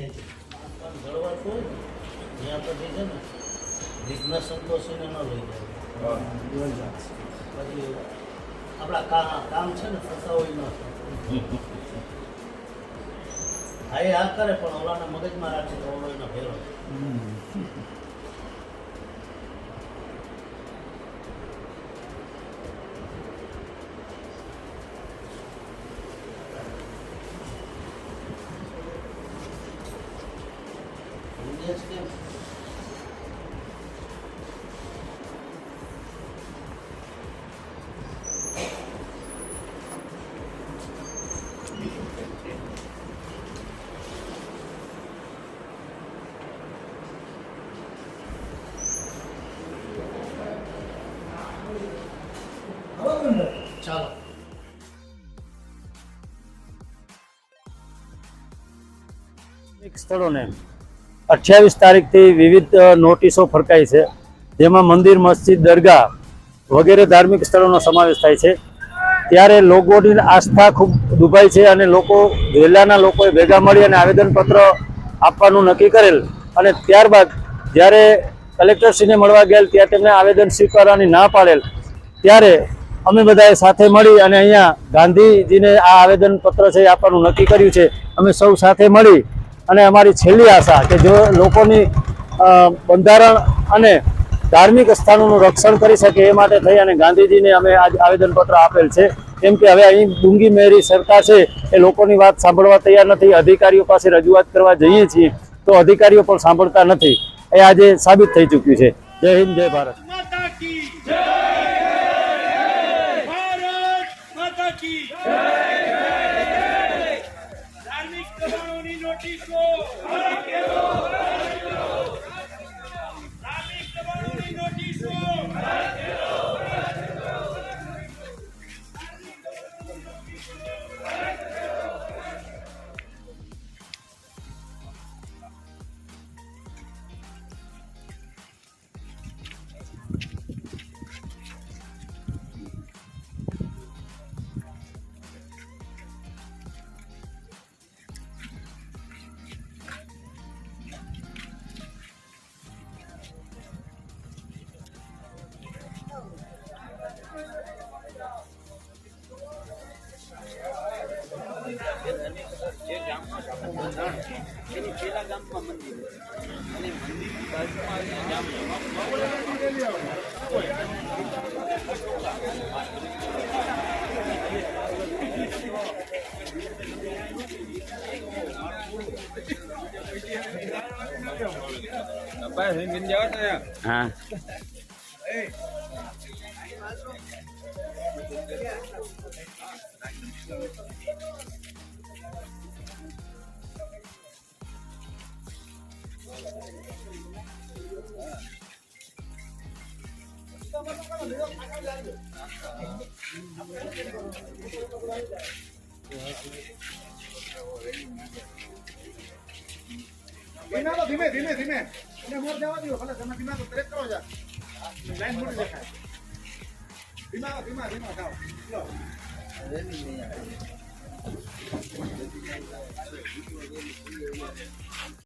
જળવાતું હોય ને ત્યાં પછી છે ને વિઘ્ન સંતોષીને ન લઈ જાય પછી આપણા કામ છે ને થતા હોય ન હા એ હા કરે પણ ઓલાના મગજમાં રાખે તો ઓલો એનો ફેરો ચાલો સ્થળોને 28 તારીખથી વિવિધ નોટિસો ફરકાઈ છે, જેમાં મંદિર, મસ્જિદ, દરગાહ વગેરે ધાર્મિક સ્થળોનો સમાવેશ થાય છે. ત્યારે લોકોની આસ્થા ખૂબ દુભાઈ છે અને લોકો જિલ્લાના લોકોએ ભેગા મળી અને આવેદનપત્ર આપવાનું નક્કી કરેલ અને ત્યારબાદ જ્યારે કલેક્ટરશ્રીને મળવા ગયેલ ત્યાં તેમને આવેદન સ્વીકારવાની ના પાડેલ. ત્યારે અમે બધાએ સાથે મળી અને અહીંયા ગાંધીજીને આ આવેદનપત્ર છે આપવાનું નક્કી કર્યું છે. અમે સૌ સાથે મળી અને અમારી છેલ્લી આશા કે જો લોકોની બંધારણ અને ધાર્મિક સ્થાનોનું રક્ષણ કરી શકે એ માટે થઈ અને ગાંધીજીને અમે આજ આવેદનપત્ર આપેલ છે. કેમ કે હવે અહીં ડુંગી મેરી સરકાર છે એ લોકોની વાત સાંભળવા તૈયાર નથી. અધિકારીઓ પાસે રજૂઆત કરવા જઈએ છીએ તો અધિકારીઓ પણ સાંભળતા નથી. એ આજે સાબિત થઈ ચૂક્યું છે. જય હિન્દ, જય ભારત. ધાર્મિક દબાણોની નોટિસો જે ગામમાં બંધાણ એની પેલા ગામમાં મંદિર અને મંદિરની બાજુમાં હા ધીમે ધીમે ધીમે એને મોર જવા દો. ભલે તમે ધીમા તો ટ્રેક કરો જા. લાઈન મોટી દેખાય. ધીમા ધીમા ધીમા જાઓ. લો